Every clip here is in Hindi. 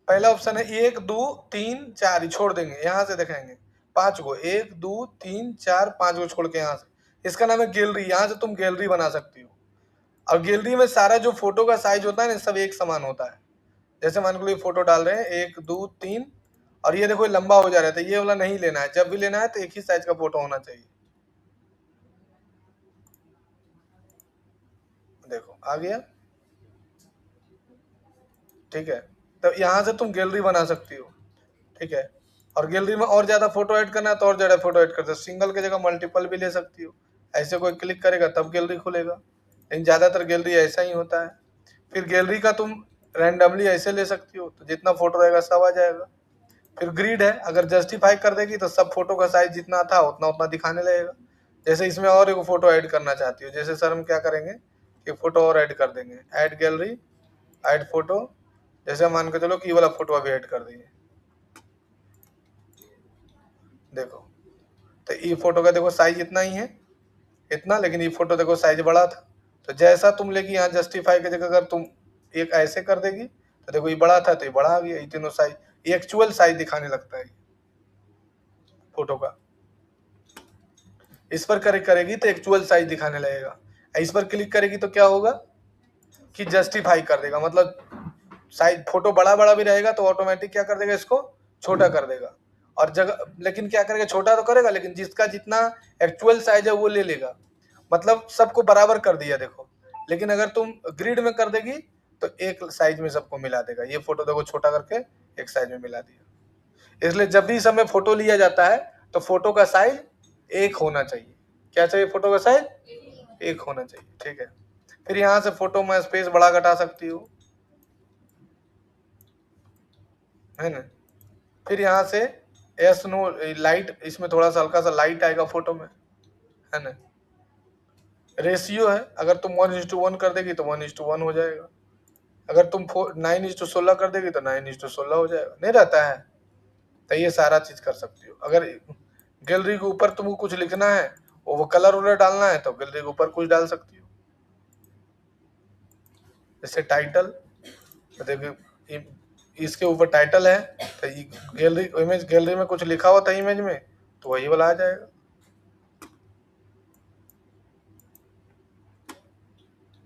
पहला ऑप्शन है 1 2 3 4, छोड़ देंगे, यहाँ से दिखाएंगे 5 को, 1 2 3 4 5 को छोड़ के यहाँ से, इसका नाम है गैलरी। यहाँ से तुम गैलरी बना सकती हो। और गैलरी में सारा जो फोटो का साइज होता है ना, सब एक समान होता है। जैसे मान लो ये फोटो डाल रहे हैं 1 2 3, और ये देखो लंबा हो जा रहा है, तो ये वाला नहीं लेना है। जब भी लेना है तो एक ही साइज का फोटो होना चाहिए। देखो आ गया, ठीक है। तो यहाँ से तुम गैलरी बना सकती हो, ठीक है। और गैलरी में और ज्यादा फोटो ऐड करना है तो और ज्यादा फोटो ऐड कर सकते हो, सिंगल की जगह मल्टीपल भी ले सकती हो। ऐसे कोई क्लिक करेगा तब गैलरी खुलेगा, लेकिन ज्यादातर गैलरी ऐसा ही होता है। फिर गैलरी का तुम रैंडमली ऐसे ले सकती हो, तो जितना फोटो रहेगा सब आ जाएगा। फिर ग्रिड है, अगर जस्टिफाई कर देगी तो सब फोटो का साइज जितना था उतना उतना दिखाने लगेगा। जैसे इसमें और एक फोटो ऐड करना चाहती हो, जैसे सर हम क्या करेंगे कि फोटो और ऐड कर देंगे, ऐड गैलरी, ऐड फोटो। जैसे मान के चलो कि ये वाला फोटो अभी ऐड कर दिए, देखो। तो ये फोटो का देखो साइज इतना ही है, इतना, लेकिन ये फोटो देखो साइज बड़ा था। तो जैसा तुम लेगी यहाँ जस्टिफाई की जगह अगर तुम एक ऐसे कर देगी तो देखो ये बड़ा था तो ये बड़ा आ गया, ये तीनों साइज, ये एक्चुअल साइज दिखाने लगता है फोटो का। इस पर करेगी तो एक्चुअल साइज दिखाने लगेगा। इस पर क्लिक करेगी तो क्या होगा कि जस्टिफाई कर देगा, मतलब साइज फोटो बड़ा बड़ा भी रहेगा तो ऑटोमेटिक क्या कर देगा, इसको छोटा कर देगा। और जगह, लेकिन क्या करेगा, छोटा तो करेगा लेकिन जिसका जितना एक्चुअल साइज है वो ले लेगा, मतलब सबको बराबर कर दिया देखो। लेकिन अगर तुम ग्रिड में कर देगी तो एक साइज में सबको मिला देगा। ये फोटो देखो छोटा करके एक साइज में मिला दिया। इसलिए जब भी इस समय फोटो लिया जाता है तो फोटो का साइज एक होना चाहिए। क्या चाहिए, फोटो का साइज एक होना चाहिए, ठीक है। फिर यहाँ से फोटो में स्पेस बड़ा घटा सकती हो, है ना। फिर यहाँ से एस नो लाइट, इसमें थोड़ा सा हल्का सा लाइट आएगा फोटो में, है ना। रेशियो है, अगर तुम 1:1 कर देगी तो 1:1 हो जाएगा। अगर तुम 9:16 कर देगी तो 9:16 हो जाएगा, नहीं रहता है। तो ये सारा चीज कर सकती हो। अगर गैलरी के ऊपर तुमको कुछ लिखना है, वो कलर वलर डालना है तो गैलरी के ऊपर कुछ डाल सकती हो। जैसे टाइटल, तो देखिए इसके ऊपर टाइटल है तो गैलरी इमेज, गैलरी में कुछ लिखा हुआ था इमेज में तो वही वाला आ जाएगा,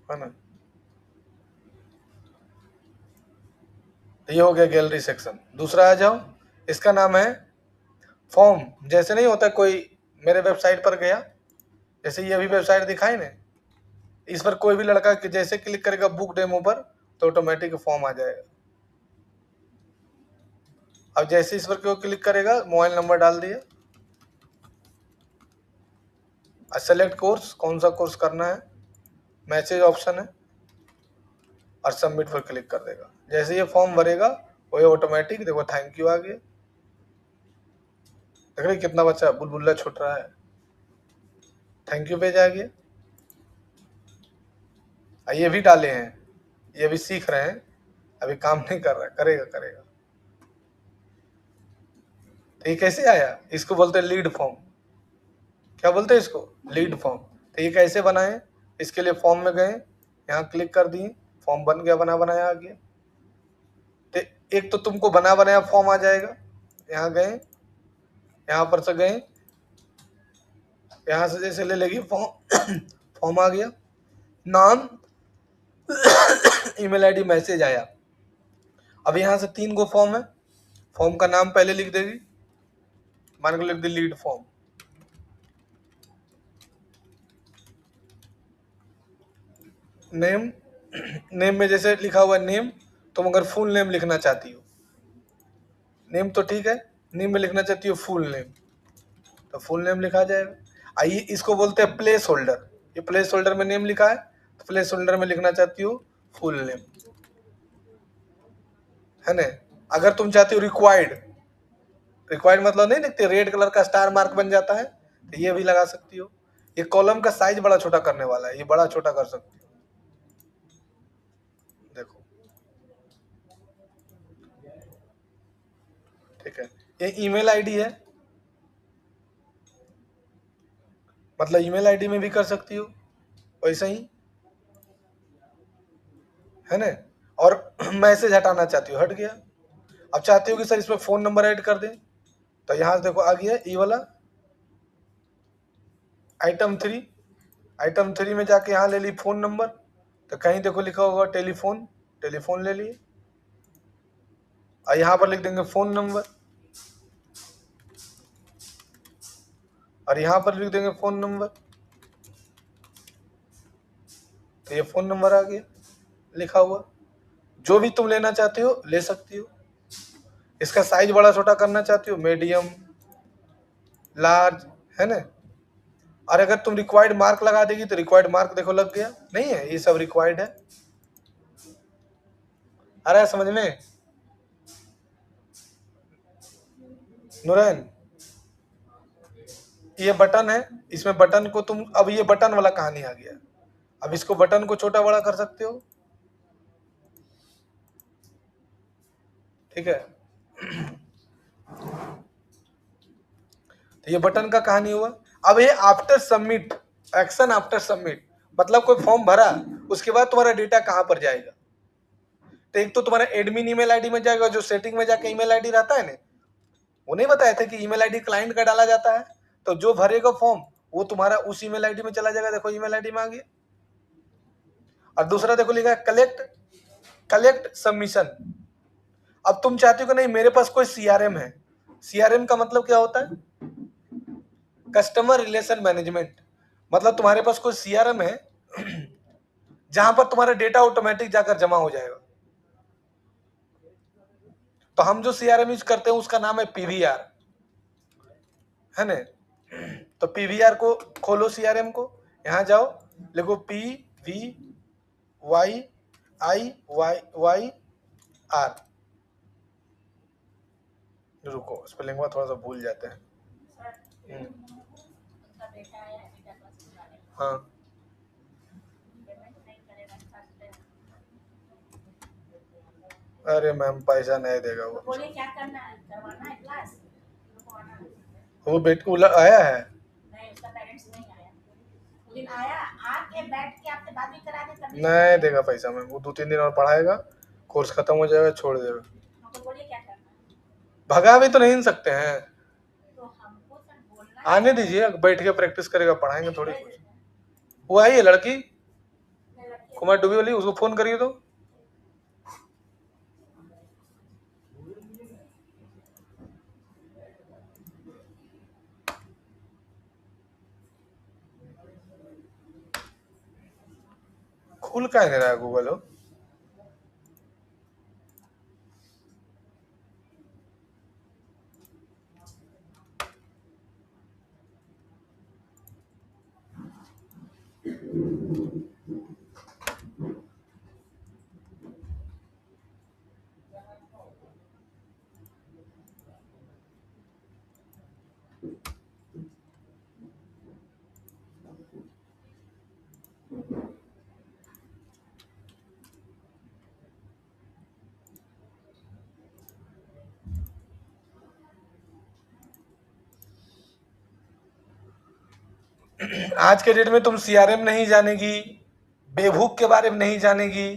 है ना। ये हो गया गैलरी सेक्शन। दूसरा आ जाओ, इसका नाम है फॉर्म। जैसे नहीं होता कोई मेरे वेबसाइट पर गया, जैसे ये अभी वेबसाइट दिखाई ना, इस पर कोई भी लड़का जैसे क्लिक करेगा बुक डेमो पर तो ऑटोमेटिक फॉर्म आ जाएगा। अब जैसे इस पर क्यों क्लिक करेगा, मोबाइल नंबर डाल दिया, सेलेक्ट कोर्स, कौन सा कोर्स करना है, मैसेज ऑप्शन है, और सबमिट पर क्लिक कर देगा। जैसे ये फॉर्म भरेगा वो ऑटोमेटिक देखो थैंक यू आ गया। देख रहे कितना बच्चा बुलबुल्ला छूट रहा है, थैंक यू पेज आ गया। ये भी डाले हैं, ये भी सीख रहे हैं, अभी काम नहीं कर रहा है, करेगा करेगा। तो ये कैसे आया, इसको बोलते हैं लीड फॉर्म। क्या बोलते हैं इसको, लीड फॉर्म। तो ये कैसे बनाए, इसके लिए फॉर्म में गए, यहाँ क्लिक कर दिए, फॉर्म बन गया, बना बनाया आ गया। तो एक तो तुमको बना बनाया फॉर्म आ जाएगा, यहाँ गए, यहाँ पर से गए, यहाँ से जैसे ले लेगी फॉर्म फॉर्म आ गया, नाम ईमेल आईडी मैसेज आया। अब यहाँ से 3 गो फॉर्म है, फॉर्म का नाम पहले लिख देगी, मान के लिख दी लीड फॉर्म। नेम, नेम में जैसे लिखा हुआ नेम, तुम अगर फुल नेम लिखना चाहती हो, नेम तो ठीक है, नेम में लिखना चाहती हो फुल नेम तो फुल नेम लिखा जाएगा। आइए इसको बोलते हैं प्लेस होल्डर। ये प्लेस होल्डर में नेम लिखा है तो प्लेस होल्डर में लिखना चाहती हो फुल नेम, है ना। अगर तुम चाहती हो रिक्वायर्ड, रिक्वायर्ड मतलब नहीं लिखते, रेड कलर का स्टार मार्क बन जाता है, तो ये भी लगा सकती हो। ये कॉलम का साइज बड़ा छोटा करने वाला है, ये बड़ा छोटा कर सकती हो, देखो, ठीक है। ये ईमेल आईडी है, मतलब ईमेल आईडी में भी कर सकती हो वैसा ही, है ना। और मैसेज हटाना चाहती हो, हट गया। अब चाहते हो कि सर इसमें फ़ोन नंबर ऐड कर दें, तो यहाँ देखो आ गया ई वाला आइटम 3 में जाके यहाँ ले ली फ़ोन नंबर, तो कहीं देखो लिखा होगा टेलीफोन ले लिए, और यहाँ पर लिख देंगे फ़ोन नंबर, और यहाँ पर लिख देंगे फ़ोन नंबर, तो ये फ़ोन नंबर आ गया लिखा हुआ। जो भी तुम लेना चाहते हो ले सकती हो। इसका साइज बड़ा छोटा करना चाहती हो, मीडियम, लार्ज, है ना। और अगर तुम रिक्वायर्ड मार्क लगा देगी तो रिक्वायर्ड मार्क देखो लग गया, नहीं है, ये सब रिक्वायर्ड है। आ रहा है समझ में नूरैन? ये बटन है, इसमें बटन को तुम, अब ये बटन वाला कहानी आ गया, अब इसको बटन को छोटा बड़ा कर सकते हो, ठीक है। तो ये बटन का कहानी हुआ। अब ये after submit, action after submit, मतलब कोई फॉर्म भरा उसके बाद तुम्हारा डेटा कहाँ पर जाएगा, तो एक तो तुम्हारा एडमिन ईमेल आईडी में जाएगा, जो सेटिंग में जाके ईमेल आईडी रहता है ना, वो नहीं बताया था कि ईमेल आईडी क्लाइंट का डाला जाता है, तो जो भरेगा फॉर्म वो तुम्हारा उस ईमेल आईडी में चला जाएगा, देखो ईमेल आईडी में आ गया। और दूसरा देखो लिखा है कलेक्ट सबमिशन। अब तुम चाहते हो कि नहीं मेरे पास कोई सीआरएम है, सीआरएम का मतलब क्या होता है, कस्टमर रिलेशन मैनेजमेंट, मतलब तुम्हारे पास कोई सीआरएम है जहां पर तुम्हारा डेटा ऑटोमेटिक जाकर जमा हो जाएगा। तो हम जो सीआरएम यूज करते हैं उसका नाम है पीवीआर, है ना। तो पीवीआर को खोलो, सीआरएम को, यहां जाओ, लिखो PVIIYR, रुको स्पेलिंग में थोड़ा सा भूल जाते हैं। हाँ अरे मैम पैसा नहीं देगा वो, बोले क्या करना है, करवाना है क्लास, वो आया है नहीं, उसका पेरेंट्स नहीं आया, दिन आया आके बैठ के आपसे बात भी करा दे, तभी नहीं देगा पैसा मैम, वो 2-3 दिन और पढ़ाएगा, कोर्स खत्म हो जाएगा, छोड़ देगा। तो बोलिए क्या करना है, भगा भी तो नहीं सकते हैं, तो हमको सर बोलना आने दीजिए, बैठ के प्रैक्टिस करेगा, पढ़ाएंगे थोड़ी कुछ। वो आई है लड़की कुमार डूबी वाली, उसको फोन करिए तो। खुल का नहीं रहा है गूगल हो। आज के डेट में तुम सीआरएम नहीं जानेगी, बेभूक के बारे में नहीं जानेगी,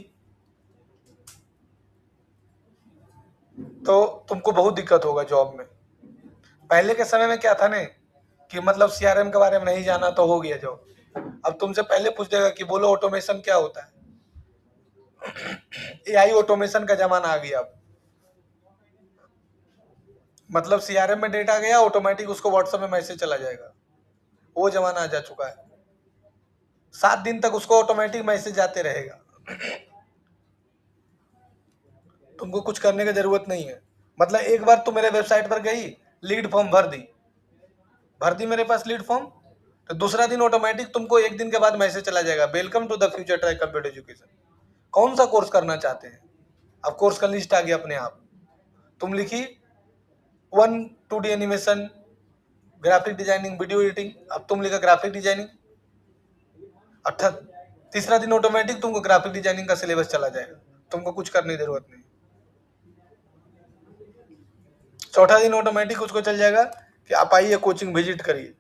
तो तुमको बहुत दिक्कत होगा जॉब में। पहले के समय में क्या था ने कि मतलब सीआरएम के बारे में नहीं जाना तो हो गया जॉब, अब तुमसे पहले पूछ देगा कि बोलो ऑटोमेशन क्या होता है। एआई ऑटोमेशन का जमाना आ गया अब, मतलब सीआरएम में डेटा गया ऑटोमेटिक उसको व्हाट्सएप में मैसेज चला जाएगा, वो जमाना आ जा चुका है। 7 दिन तक उसको ऑटोमेटिक मैसेज जाते रहेगा, तुमको कुछ करने की जरूरत नहीं है। मतलब एक बार तुम मेरे वेबसाइट पर गई, लीड फॉर्म भर दी मेरे पास लीड फॉर्म, तो दूसरा दिन ऑटोमेटिक तुमको 1 दिन के बाद मैसेज चला जाएगा, welcome to the future track computer education. कौन सा कोर्स करना चाहते हैं, अब कोर्स का लिस्ट आ गया अपने आप। तुम लिखी 1 2D animation, graphic designing, video editing, अब तुम लिखा ग्राफिक डिजाइनिंग, अर्थात तीसरा दिन ऑटोमेटिक तुमको ग्राफिक डिजाइनिंग का सिलेबस चला जाएगा, तुमको कुछ करने की जरूरत नहीं। चौथा दिन ऑटोमेटिक उसको चल जाएगा कि आप आइए कोचिंग विजिट करिए।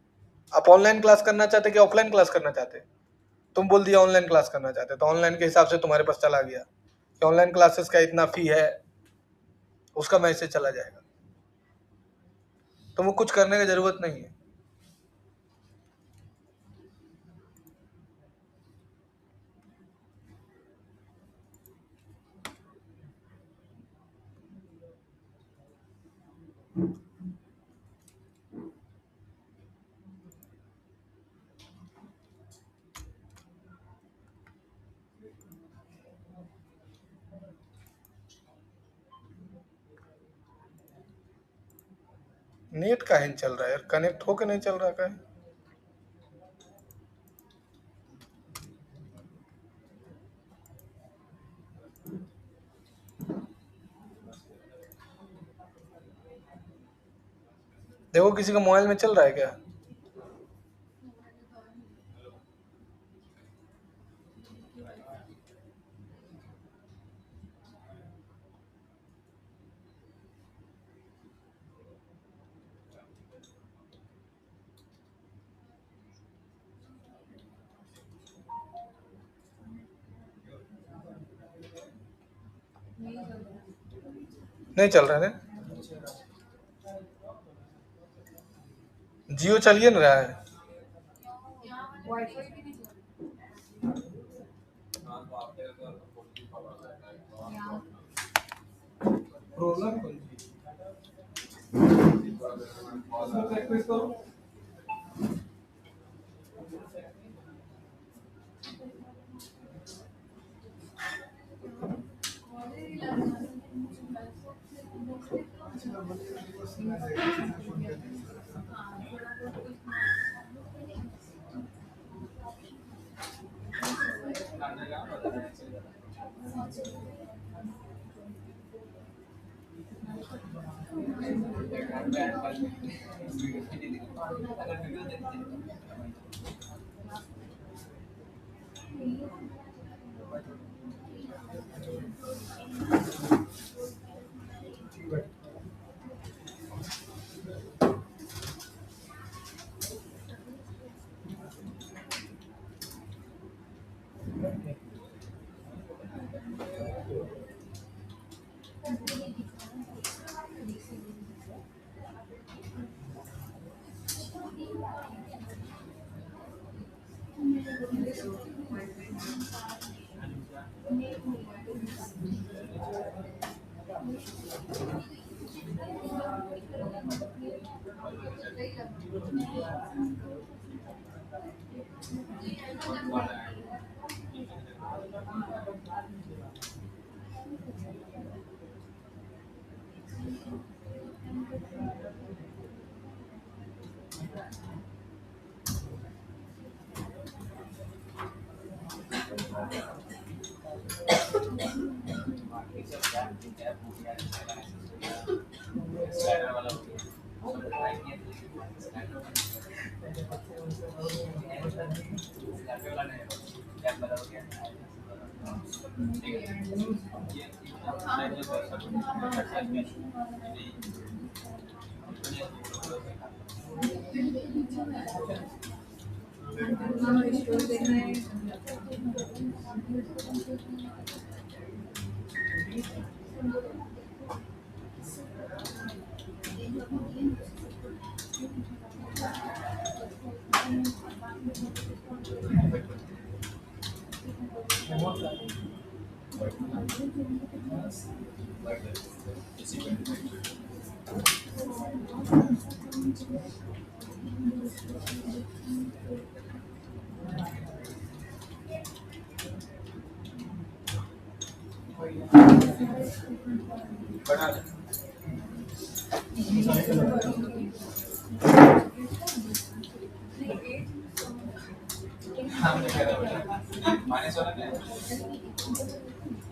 आप ऑनलाइन क्लास करना चाहते कि ऑफलाइन क्लास करना चाहते, तुम बोल दिया ऑनलाइन क्लास करना चाहते, तो ऑनलाइन के हिसाब से तुम्हारे पास चला गया कि ऑनलाइन क्लासेस का इतना फी है, उसका मैसेज चला जाएगा। तो वो कुछ करने की जरूरत नहीं है। नेट का नहीं चल रहा है यार, कनेक्ट होके नहीं चल रहा है। देखो किसी का मोबाइल में चल रहा है क्या? नहीं चल रहा है। जियो चलिए ना रहा है। प्रॉब्लम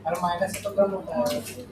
अरे माइनस तो कम होता है।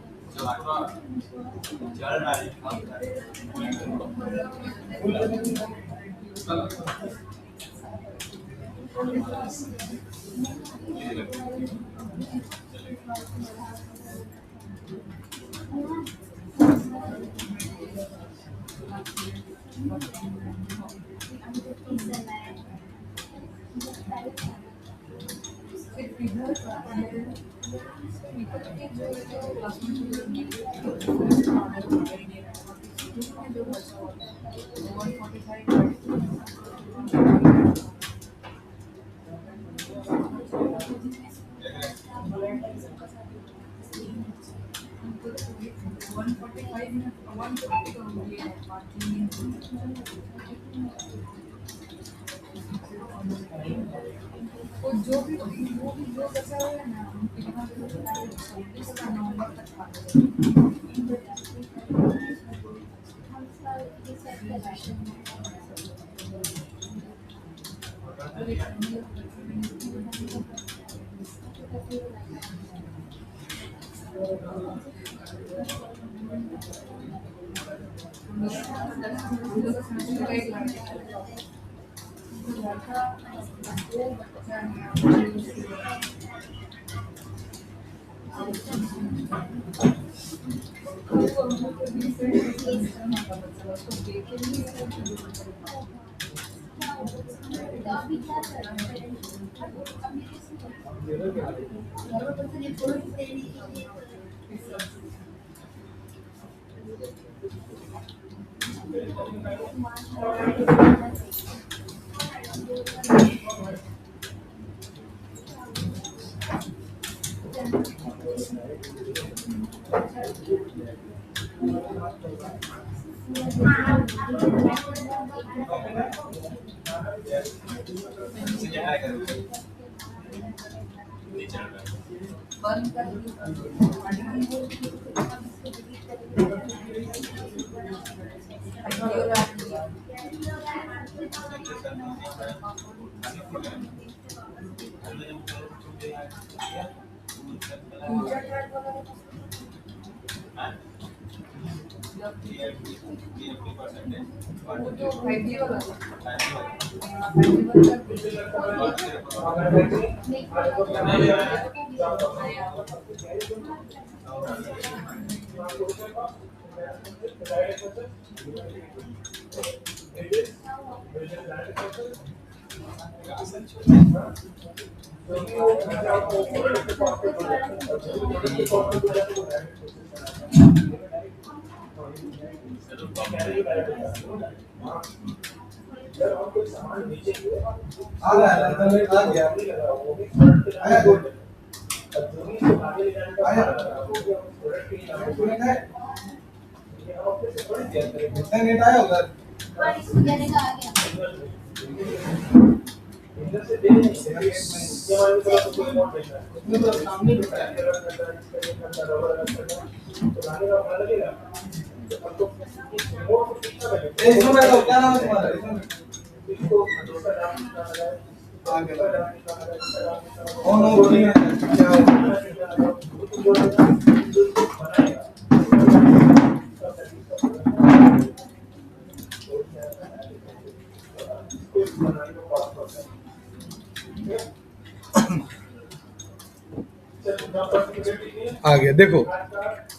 आ गया। देखो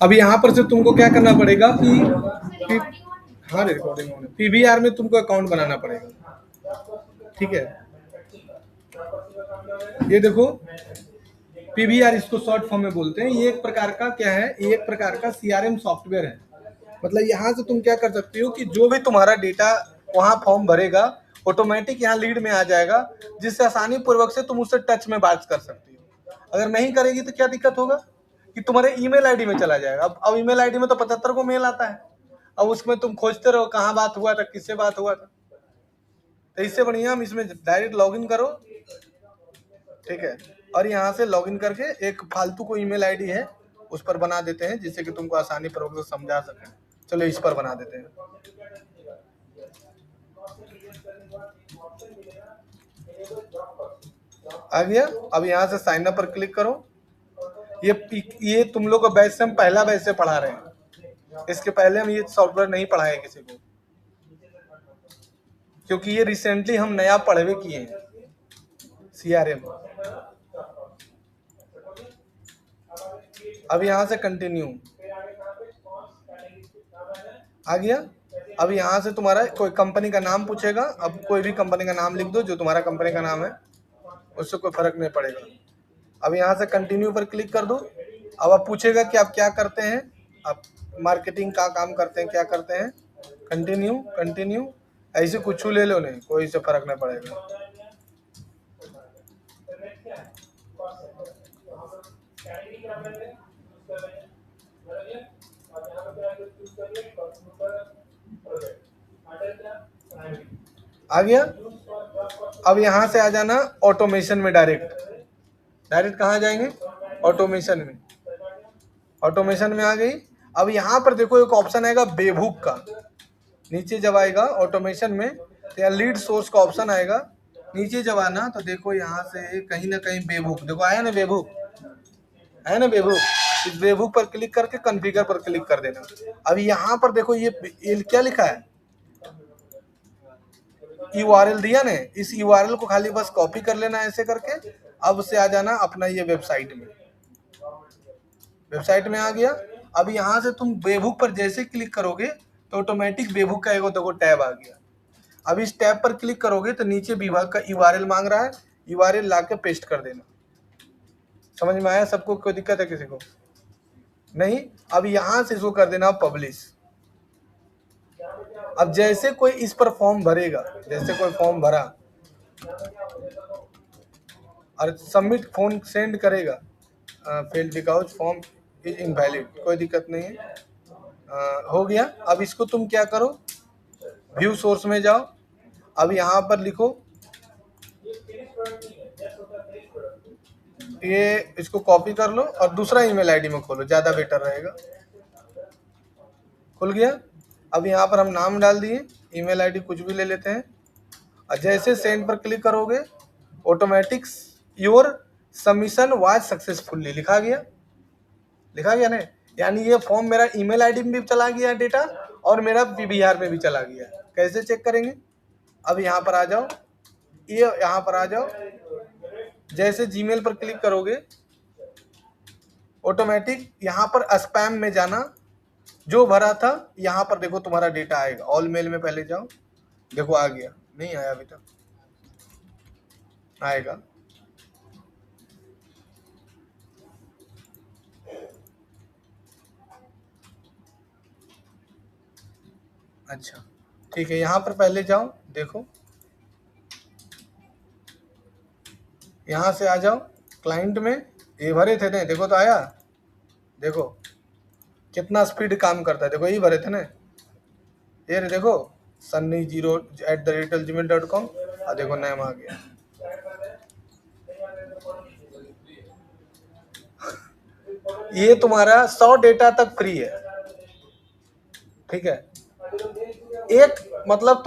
अब यहाँ पर से तुमको क्या करना पड़ेगा कि हाँ रिकॉर्डिंग होने पीवीआर में तुमको अकाउंट बनाना पड़ेगा, ठीक है। ये देखो पीवीआर इसको शॉर्ट फॉर्म में बोलते हैं। ये एक प्रकार का क्या है, ये एक प्रकार का सीआरएम सॉफ्टवेयर है। मतलब यहाँ से तुम क्या कर सकती हो कि जो भी तुम्हारा डेटा वहाँ फॉर्म भरेगा ऑटोमेटिक यहाँ लीड में आ जाएगा, जिससे आसानी पूर्वक से तुम उससे टच में बात कर सकती हो। अगर नहीं करेगी तो क्या दिक्कत होगा कि तुम्हारे ईमेल आईडी में चला जाएगा। अब ईमेल आईडी में तो 75 को मेल आता है, अब उसमें तुम खोजते रहो कहाँ बात हुआ था, किससे बात हुआ था। तो इससे बढ़िया हम इसमें डायरेक्ट लॉगिन करो, ठीक है। और यहाँ से लॉगिन करके एक फालतू को ईमेल आईडी है उस पर बना देते हैं, जिससे कि तुमको आसानी पूर्वक से समझा सके। चलो इस पर बना देते हैं। आ गया। अब यहाँ से साइन अप पर क्लिक करो। ये तुम लोग को बैच से हम पहला बैच से पढ़ा रहे हैं, इसके पहले हम ये सॉफ्टवेयर नहीं पढ़ाए किसी को, क्योंकि ये रिसेंटली हम नया पढ़वे किए हैं सीआरएम। अब यहाँ से कंटिन्यू आ गया। अब यहाँ से तुम्हारा कोई कंपनी का नाम पूछेगा, अब कोई भी कंपनी का नाम लिख दो जो तुम्हारा कंपनी का नाम है, उससे कोई फर्क नहीं पड़ेगा। अब यहाँ से कंटिन्यू पर क्लिक कर दो। अब आप पूछेगा कि आप क्या करते हैं, आप मार्केटिंग का काम करते हैं, क्या करते हैं, कंटिन्यू ऐसे कुछ ले लो, नहीं कोई से फर्क नहीं पड़ेगा। आ गया। अब यहाँ से आ जाना ऑटोमेशन में, डायरेक्ट कहाँ जाएंगे, ऑटोमेशन में। ऑटोमेशन में आ गई। अब यहाँ पर देखो एक ऑप्शन आएगा बेबुक का, नीचे जब आएगा ऑटोमेशन में तो यहाँ लीड सोर्स का ऑप्शन आएगा, नीचे जब आना तो देखो यहाँ से कहीं ना कहीं बेबुक, देखो आया ना बेबुक, है ना बेबुक। इस बेबुक पर क्लिक करके कॉन्फ़िगर पर क्लिक कर देना। अब यहाँ पर देखो ये क्या लिखा है, URL दिया ने, इस URL को खाली बस कॉपी कर लेना ऐसे करके। अब से आ जाना अपना ये वेबसाइट में आ गया। अब यहाँ से तुम बेबुक पर जैसे क्लिक करोगे तो ऑटोमेटिक बेबुक का एक देखो टैब आ गया। अब इस टैब पर क्लिक करोगे तो नीचे विभाग का URL मांग रहा है, URL ला के पेस्ट कर देना। समझ में आया सबको, कोई दिक्कत है किसी को नहीं। अब यहाँ से इसको कर देना पब्लिश। अब जैसे कोई इस पर फॉर्म भरेगा, जैसे कोई फॉर्म भरा और सबमिट फोन सेंड करेगा, failed because form is invalid, कोई दिक्कत नहीं है, हो गया। अब इसको तुम क्या करो, व्यू सोर्स में जाओ। अब यहाँ पर लिखो ये, इसको कॉपी कर लो और दूसरा ईमेल आईडी में खोलो, ज़्यादा बेटर रहेगा। खुल गया। अब यहाँ पर हम नाम डाल दिए, ईमेल आईडी कुछ भी ले लेते हैं और जैसे सेंड पर क्लिक करोगे automatic your submission was successfully लिखा गया ना। यानी ये फॉर्म मेरा ईमेल आईडी में भी चला गया डेटा और मेरा PBR में भी चला गया। कैसे चेक करेंगे, अब यहाँ पर आ जाओ, ये यहाँ पर आ जाओ, जैसे जीमेल पर क्लिक करोगे ऑटोमेटिक यहाँ पर स्पैम में जाना, जो भरा था यहाँ पर देखो तुम्हारा डेटा आएगा। ऑल मेल में पहले जाओ, देखो आ गया, नहीं आया अभी तक, आएगा। अच्छा ठीक है, यहाँ पर पहले जाओ, देखो यहाँ से आ जाओ क्लाइंट में, ये भरे थे ना, देखो तो आया, देखो कितना स्पीड काम करता है, देखो यही भरे थे ना, ये रे देखो sunny0@gmail.com, और देखो नाम आ गया। ये तुम्हारा 100 डेटा तक फ्री है, ठीक है। एक मतलब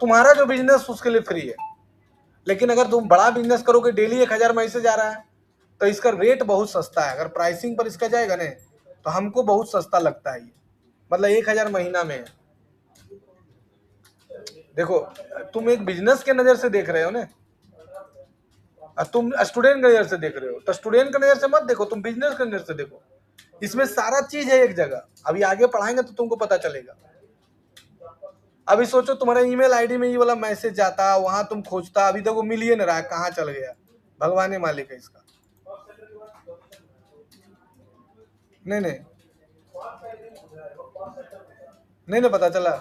तुम्हारा जो बिजनेस उसके लिए फ्री है, लेकिन अगर तुम बड़ा बिजनेस करोगे, डेली 1000 मैसेज आ रहा है तो इसका रेट बहुत सस्ता है। अगर प्राइसिंग पर इसका जाएगा ना तो हमको बहुत सस्ता लगता है ये, मतलब 1000 महीना में है। देखो तुम एक बिजनेस के नजर से देख रहे हो ना, तुम स्टूडेंट के नजर से देख रहे हो, तो स्टूडेंट के नजर से मत देखो, तुम बिजनेस के नजर से देखो। इसमें सारा चीज है एक जगह, अभी आगे पढ़ाएंगे तो तुमको पता चलेगा। अभी सोचो तुम्हारे ईमेल आईडी में ये वाला मैसेज जाता, वहां तुम खोजता, अभी देखो मिल ही नहीं रहा, कहाँ चल गया, भगवान ही मालिक है इसका। नहीं पता चला।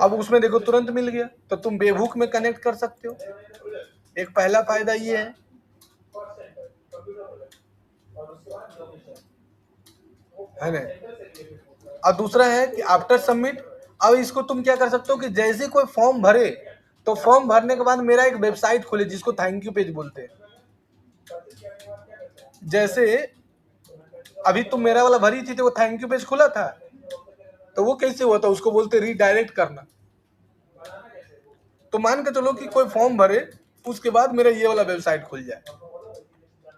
अब उसमें देखो तुरंत मिल गया, तो तुम बेबुक में कनेक्ट कर सकते हो। एक पहला फायदा ये है ना। और दूसरा है कि आफ्टर सबमिट, अब इसको तुम क्या कर सकते हो कि जैसे कोई फॉर्म भरे तो फॉर्म भरने के बाद मेरा एक वेबसाइट खुले जिसको थैंक यू पेज बोलते हैं। जैसे अभी तुम मेरा वाला भरी थी तो वो थैंक यू पेज खुला था, तो वो कैसे हुआ था, उसको बोलते रीडायरेक्ट करना। तो मान के चलो कि कोई फॉर्म भरे, उसके बाद मेरा ये वाला वेबसाइट खुल जाए,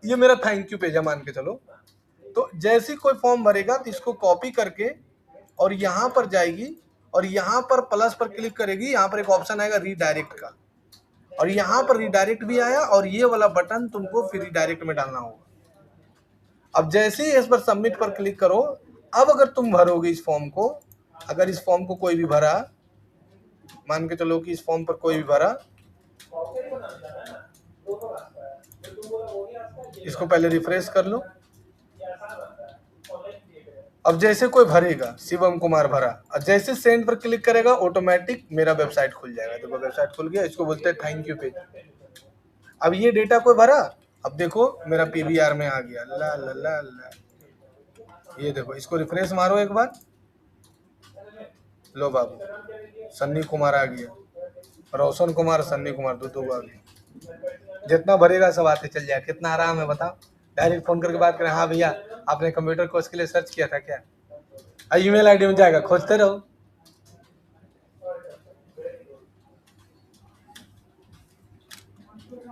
ये मेरा थैंक यू पेज है मान के चलो। तो जैसे कोई फॉर्म भरेगा तो इसको कॉपी करके और यहाँ पर जाएगी और यहाँ पर प्लस पर क्लिक करेगी, यहाँ पर एक ऑप्शन आएगा रीडायरेक्ट का, और यहाँ पर रीडायरेक्ट भी आया और ये वाला बटन तुमको फिर रीडायरेक्ट में डालना होगा। अब जैसे ही इस पर सबमिट पर क्लिक करो, अब अगर तुम भरोगे इस फॉर्म को, अगर इस फॉर्म को कोई भी भरा, मान के चलो कि इस फॉर्म पर कोई भी भरा, इसको पहले रिफ्रेश कर लो, अब जैसे कोई भरेगा, शिवम कुमार भरा, और जैसे सेंड पर क्लिक करेगा ऑटोमेटिक मेरा वेबसाइट खुल जाएगा। देखो वेबसाइट खुल गया, इसको बोलते हैं थैंक यू पेज। अब ये डेटा कोई भरा, अब देखो मेरा पीवीआर में आ गया। ला ला ला ला, ये देखो, इसको रिफ्रेश मारो एक बार, लो बाबू सन्नी कुमार आ गया, रोशन कुमार, सन्नी कुमार, दो आ गया। जितना भरेगा सब आते चल जाए। कितना आराम है बताओ। डायरेक्ट फोन करके बात करें, हाँ भैया आपने कंप्यूटर कोर्स के लिए सर्च किया था क्या, ईमेल आईडी में जाएगा, खोजते रहो।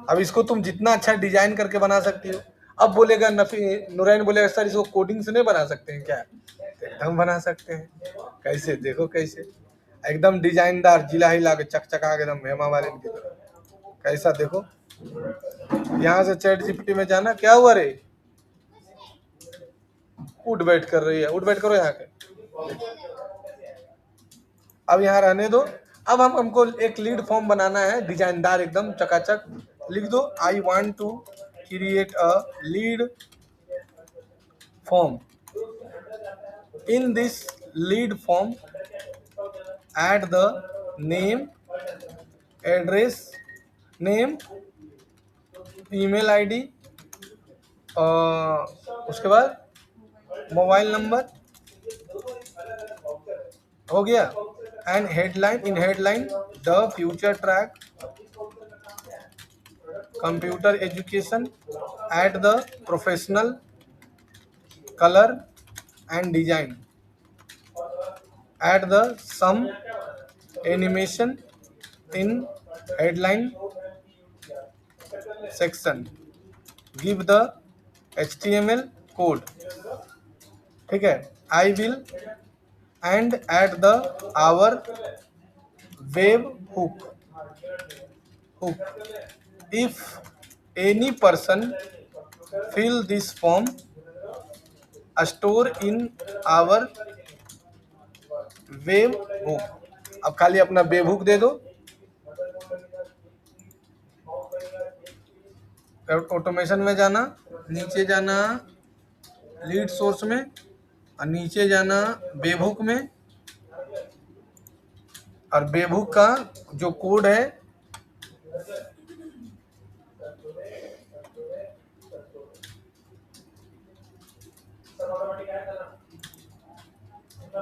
अब इसको तुम जितना अच्छा डिजाइन करके बना सकती हो। अब बोलेगा नुरैन बोलेगा सर इसको कोडिंग से नहीं बना सकते हैं क्या, एकदम बना सकते हैं। कैसे देखो, कैसे एकदम डिजाइनदार, जिला हिला के चकचका के एकदम हेमा मालिनी की तरह। कैसा देखो, यहाँ से चैट जीपीटी में जाना, क्या हुआ रे, उठ बैठ कर रही है, उठ बैठ करो यहाँ के। अब यहाँ रहने दो। अब हमको एक लीड फॉर्म बनाना है, डिजाइनदार एकदम चकाचक। लिख दो I want to create a lead form. In this lead form add the name, address, name, email ID, उसके बाद मोबाइल नंबर, हो गया। And headline, in headline the future track, computer education, at the professional, colour and design, at the some animation in headline section, give the HTML code, ठीक है। I will and at the our webhook, if any person fill this form, store in our web hook. अब खाली अपना वेब हुक दे दो, ऑटोमेशन में जाना, नीचे जाना लीड सोर्स में, और नीचे जाना वेब हुक में, और वेब हुक का जो कोड है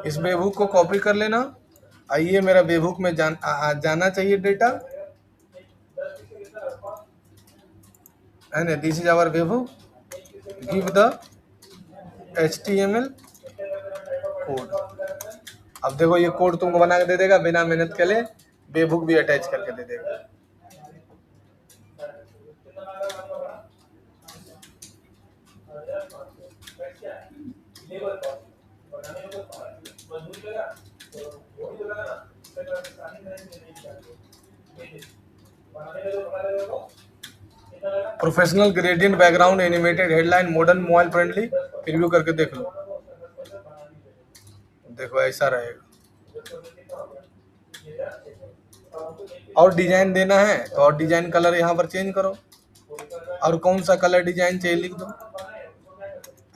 इस वेब हुक को कॉपी कर लेना। आइए मेरा वेब हुक में जाना चाहिए डेटा, है ना। This is our webhook, give the HTML code. अब देखो ये कोड तुमको बना के दे देगा बिना मेहनत के लिए, वेब हुक भी अटैच करके दे देगा। Professional gradient background animated headline modern mobile friendly, preview करके देख लो। देखो ऐसा रहेगा। और डिजाइन देना है तो और डिजाइन कलर यहाँ पर चेंज करो, और कौन सा कलर डिजाइन चाहिए लिख दो।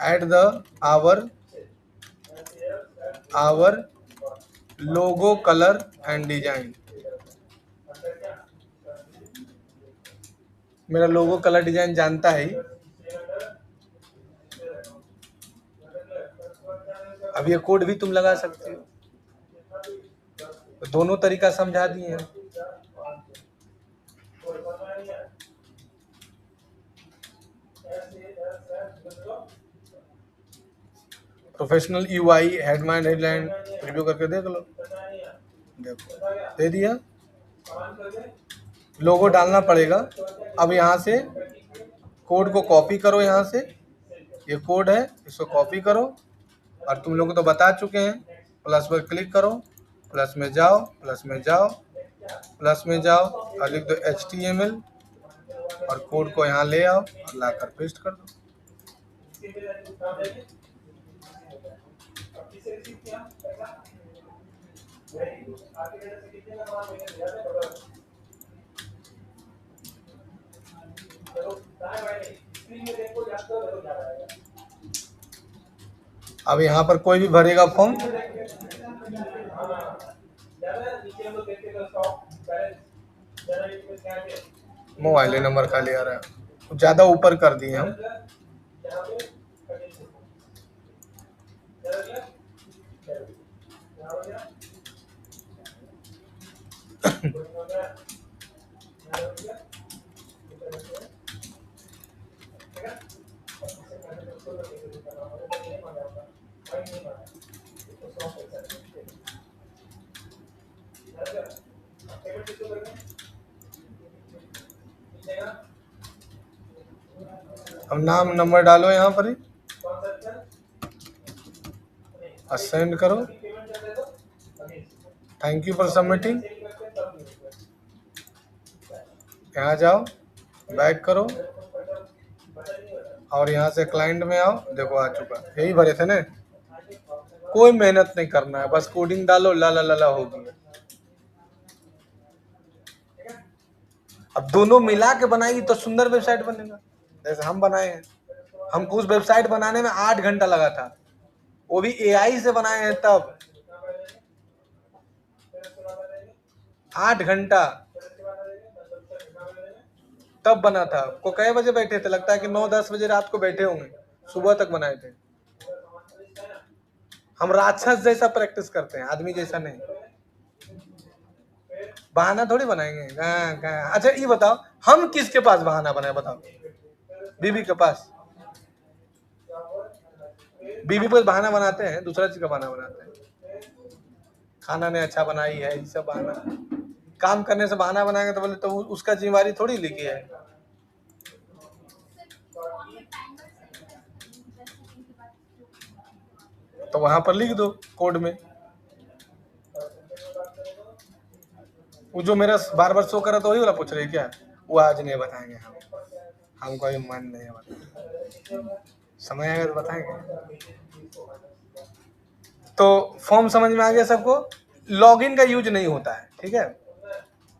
At the our logo colour and design, मेरा लोगो कलर डिजाइन जानता है। अब ये कोड भी तुम लगा सकते हो, तो दोनों तरीका समझा दिए हैं। Professional UI headline, headline preview करके देख लो। देखो दे दिया। लोगो डालना पड़ेगा। अब यहाँ से कोड को कॉपी करो, यहाँ से ये कोड है इसको कॉपी करो, और तुम लोग को तो बता चुके हैं। प्लस पर क्लिक करो, प्लस में जाओ, प्लस में जाओ, प्लस में जाओ, और लिख दो HTML, और कोड को यहाँ ले आओ और लाकर पेस्ट कर दो। अब यहाँ पर कोई भी भरेगा फॉर्म, मोबाइल नंबर खाली आ रहा है, ज्यादा ऊपर कर दिए हम। अब नाम नंबर डालो यहाँ पर ही, असेंड करो, थैंक यू फॉर सबमिटिंग, यहाँ जाओ, बैक करो और यहाँ से क्लाइंट में आओ, देखो आ चुका, यही भरे थे ना, कोई मेहनत नहीं करना है, बस कोडिंग डालो, ला ला ला ला होगी। अब दोनों मिला के बनाएगी तो सुंदर वेबसाइट बनेगा, जैसे हम बनाए हैं। हमको उस वेबसाइट बनाने में 8 घंटा लगा था, वो भी एआई से बनाए हैं, तब 8 घंटा तब बना था। को कई बजे बैठे थे, लगता है कि 9-10 बजे रात को बैठे होंगे, सुबह तक बनाए थे। हम राक्षस जैसा प्रैक्टिस करते हैं, आदमी जैसा नहीं, बहाना थोड़ी बनाएंगे। अच्छा ये बताओ, हम किसके पास बहाना बनाए, बताओ? बीबी के पास। बीबी पर बहाना बनाते हैं, दूसरा चीज का बहाना बनाते हैं, खाना ने अच्छा बनाई है, ये सब बहाना। काम करने से बहाना बनाएंगे तो बोले तो उसका जिम्मेवारी थोड़ी लिखी है। तो वहां पर लिख दो कोड में। वो जो मेरा बार बार शो करा, तो वही वाला पूछ रहे क्या? वो आज नहीं बताएंगे हम, हमको भी मन नहीं है, समय आएगा तो बताएंगे। तो फॉर्म समझ में आ गया सबको? लॉगिन का यूज नहीं होता है, ठीक है।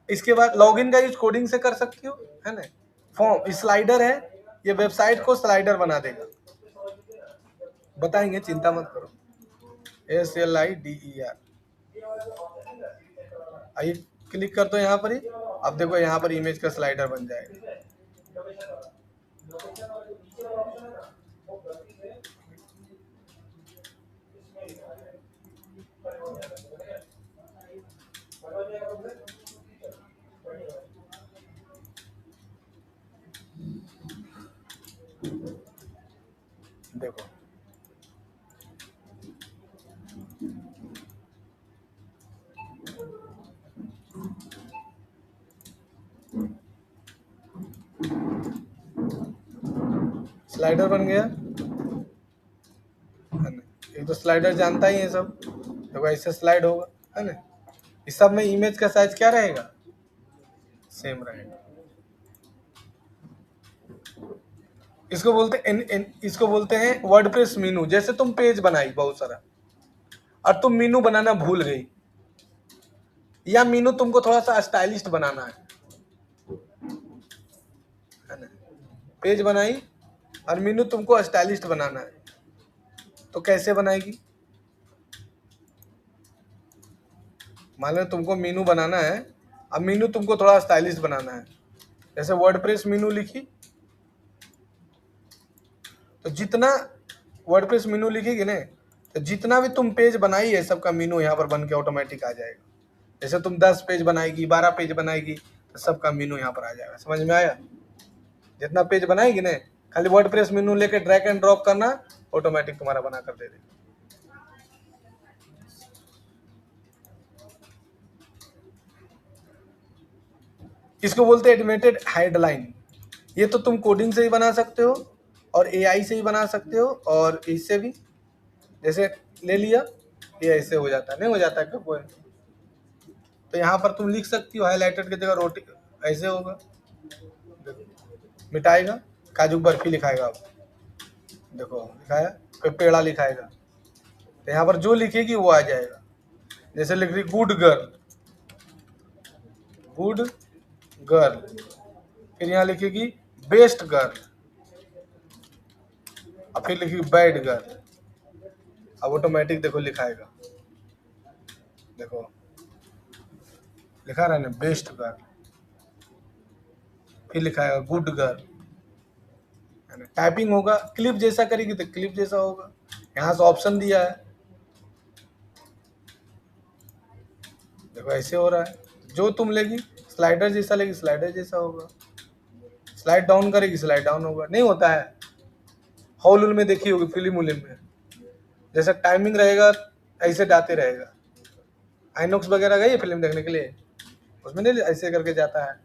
इसके बाद लॉगिन का यूज कोडिंग से कर सकती हो, है ना। फॉर्म स्लाइडर है, ये वेबसाइट को स्लाइडर बना देगा, बताएंगे, चिंता मत करो। SLIDER, आइए क्लिक कर दो यहाँ पर ही। अब देखो यहाँ पर इमेज का स्लाइडर बन जाएगा। देखो स्लाइडर बन गया, ये तो स्लाइडर जानता ही है सब। देखो ऐसे स्लाइड होगा, है ना। इस सब में इमेज का साइज क्या रहेगा? सेम रहेगा। इसको बोलते हैं वर्डप्रेस मीनू। जैसे तुम पेज बनाई बहुत सारा और तुम मीनू बनाना भूल गई, या मीनू तुमको थोड़ा सा स्टाइलिश बनाना है ना। पेज बनाई और मीनू तुमको स्टाइलिश बनाना है, तो कैसे बनाएगी? मान लो तुमको मीनू बनाना है, अब मीनू तुमको थोड़ा स्टाइलिश बनाना है, जैसे वर्डप्रेस मीनू लिखी, तो जितना वर्डप्रेस मीनू लिखेगी ना, तो जितना भी तुम पेज बनाई है सबका मीनू यहाँ पर बन के ऑटोमेटिक आ जाएगा। जैसे तुम 10 पेज बनाएगी, 12 पेज बनाएगी, तो सबका मीनू यहाँ पर आ जाएगा। समझ में आया? जितना पेज बनाएगी ना, खाली वर्डप्रेस मीनू लेके ड्रैग एंड ड्रॉप करना, ऑटोमेटिक तुम्हारा बना कर दे देगा। इसको बोलते हैं एनिमेटेड हेडलाइन। ये तो तुम कोडिंग से ही बना सकते हो और एआई से ही बना सकते हो, और इससे भी, जैसे ले लिया, ये ऐसे हो जाता है, नहीं हो जाता है कब? तो यहाँ पर तुम लिख सकती हो, हाईलाइटेड की जगह रोटी ऐसे होगा, मिटाएगा, काजू बर्फी लिखाएगा, अब देखो लिखाया, फिर पेड़ा लिखाएगा, तो यहाँ पर जो लिखेगी वो आ जाएगा। जैसे लिख रही गुड गर्ल, गुड गर्ल, फिर यहाँ लिखेगी बेस्ट गर्ल, और फिर लिखेगी बैड गर्ल, अब ऑटोमेटिक देखो लिखाएगा, देखो लिखा रहा है ना बेस्ट गर्ल, फिर लिखाएगा गुड गर्ल। टाइपिंग होगा, क्लिप जैसा करेगी तो क्लिप जैसा होगा। यहाँ से ऑप्शन दिया है, देखो ऐसे हो रहा है। जो तुम लेगी स्लाइडर जैसा लेगी, स्लाइडर जैसा होगा। स्लाइड डाउन करेगी, स्लाइड डाउन होगा। नहीं होता है, हॉल में देखी होगी फिल्म उलिम में, जैसा टाइमिंग रहेगा ऐसे डालते रहेगा। आइनॉक्स वगैरह गई है फिल्म देखने के लिए, उसमें नहीं ऐसे करके जाता है।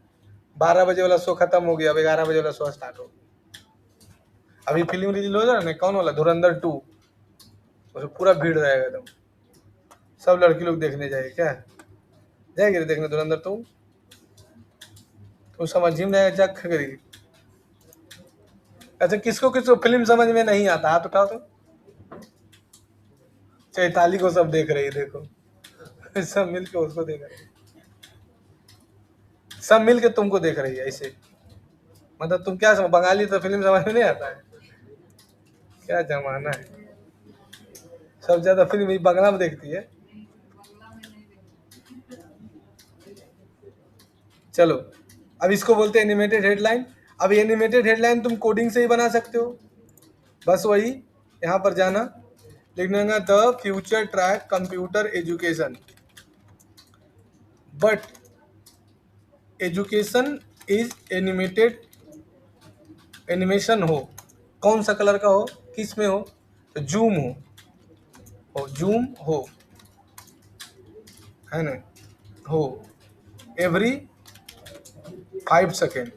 12 बजे वाला शो खत्म हो गया, अब 11 बजे वाला शो स्टार्ट हो। अभी फिल्म रिलीज हो जाए ना, कौन वाला, धुरंधर 2, उसमें पूरा भीड़ रहेगा एकदम, सब लड़की लोग देखने जाएगी। क्या जाएगी देखने धुरंधर 2? तो समझ ही में जग करेगी। अच्छा, किसको किसको फिल्म समझ में नहीं आता, हाथ उठाओ तो। चैताली को सब देख रही, देखो सब मिल के उसको देख रही, सब मिल के तुमको देख रही है ऐसे। मतलब तुम क्या समझ, बंगाली तो फिल्म समझ में नहीं आता है। क्या जमाना है, सब ज्यादा फिल्म बंगला में देखती है। चलो, अब इसको बोलते हैं एनिमेटेड हेडलाइन। अब एनिमेटेड हेडलाइन तुम कोडिंग से ही बना सकते हो। बस वही यहाँ पर जाना, लिखना है the future track computer education, but education is animated. Animation हो, कौन सा कलर का हो, किस में हो, तो जूम हो जूम हो, है ना, हो एवरी 5 सेकेंड।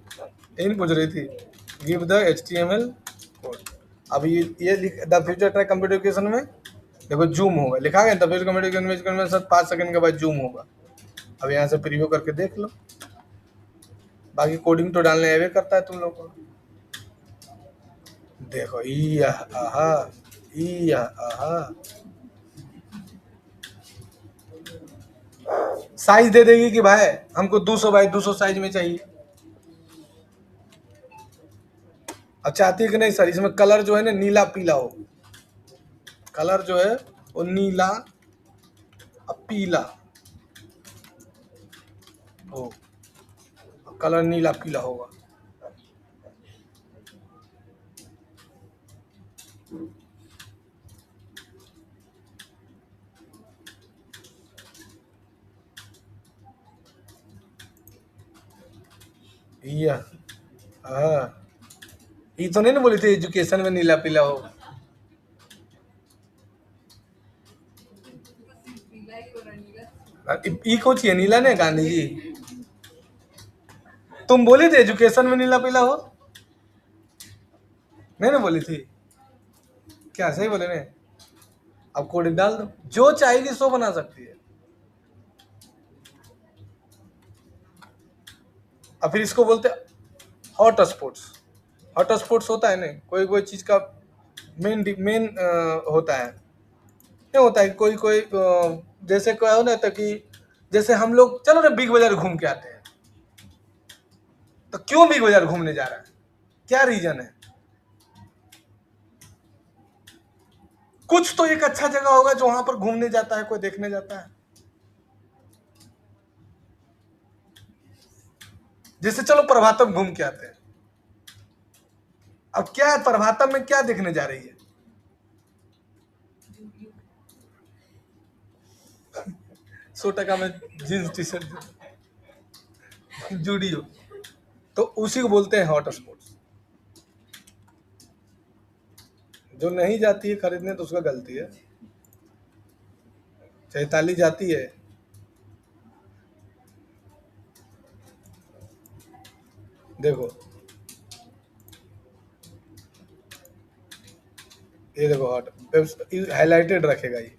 इन पूछ रही थी, गिव द HTML कोड। अब ये the future track computer education में देखो जूम होगा, लिखा गया द फ्यूचर कंप्यूटर एजुकेशन में 5 सेकंड के बाद जूम होगा। अब यहाँ से प्रीव्यू करके देख लो, बाकी कोडिंग तो डालने आवे करता है तुम लोग को। देखो ई आहा साइज दे देगी कि भाई हमको 200 बाई 200 साइज में चाहिए। अब चाहती है कि नहीं सर इसमें कलर जो है ना नीला पीला हो, कलर जो है वो नीला और पीला हो, कलर नीला पीला होगा। ये तो नहीं ना बोली थी एजुकेशन में नीला पीला हो। ई को चाहिए नीला ने गांधी जी, तुम बोली थी एजुकेशन में नीला पीला हो, नहीं ना बोली थी क्या, सही बोले ने। अब कोड डाल दो, जो चाहेगी सो बना सकती है। अब फिर इसको बोलते हॉट स्पॉट्स। हॉट स्पॉट्स होता है ना, कोई कोई चीज का मेन होता है, नहीं होता है कोई कोई जैसे क्या हो ना, तो कि जैसे हम लोग चलो ना बिग बाजार घूम के आते हैं, तो क्यों बिग बाजार घूमने जा रहा है, क्या रीजन है। कुछ तो एक अच्छा जगह होगा जो वहां पर घूमने जाता है, कोई देखने जाता है। जैसे चलो प्रभातम घूम के आते हैं, अब क्या है प्रभातम में क्या देखने जा रही है, 100 टका में जींस टी शर्ट जूडियो, तो उसी को बोलते हैं हॉट स्पॉट्स। जो नहीं जाती है खरीदने तो उसका गलती है, चैताली जाती है। देखो ये देखो हॉट हाईलाइटेड रखेगा ये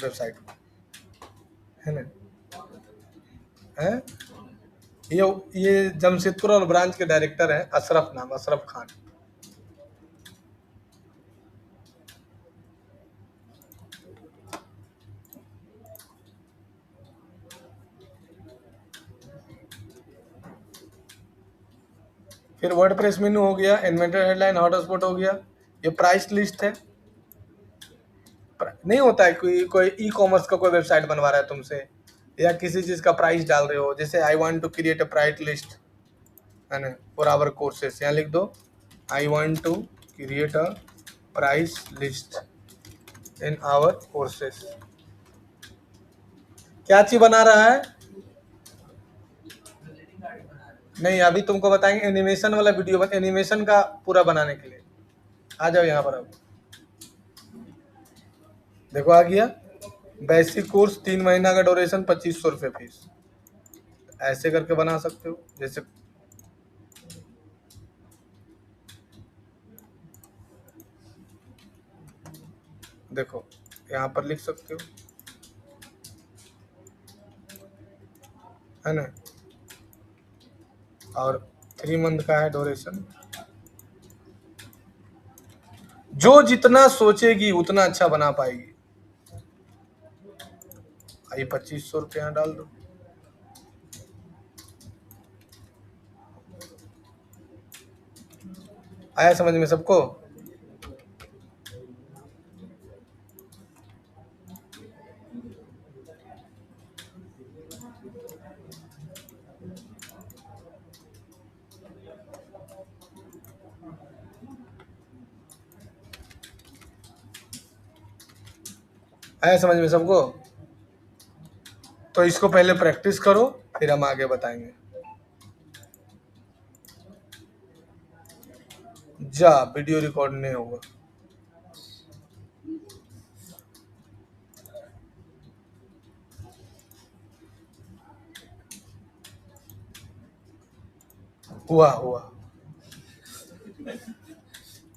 वेबसाइट को, है ना, है। ये जमशेदपुर और ब्रांच के डायरेक्टर हैं अशरफ, नाम अशरफ खान। फिर वर्डप्रेस मेनू हो गया, इन्वेंटर हेडलाइन, हॉट स्पॉट हो गया, ये प्राइस लिस्ट है, नहीं होता है, कोई ई कॉमर्स का कोई वेबसाइट बनवा रहा है तुमसे, या किसी चीज़ का प्राइस डाल रहे हो, जैसे I want to create a price list है ना फॉर आवर कोर्सेस, यहाँ लिख दो I want to create a price list in our courses. क्या चीज बना रहा है? नहीं, अभी तुमको बताएंगे एनिमेशन वाला वीडियो, एनिमेशन का पूरा बनाने के लिए। आ जाओ यहाँ पर। अब देखो आ गया, बेसिक कोर्स 3 महीना का ड्यूरेशन, 2500 रुपये फीस। ऐसे करके बना सकते हो, जैसे देखो यहाँ पर लिख सकते हो, है ना। और 3 मंथ का है ड्यूरेशन। जो जितना सोचेगी उतना अच्छा बना पाएगी। आइए 2500 रुपये यहाँ डाल दो। आया समझ में सबको? आया समझ में सबको? तो इसको पहले प्रैक्टिस करो, फिर हम आगे बताएंगे। जा, वीडियो रिकॉर्ड नहीं होगा। हुआ हुआ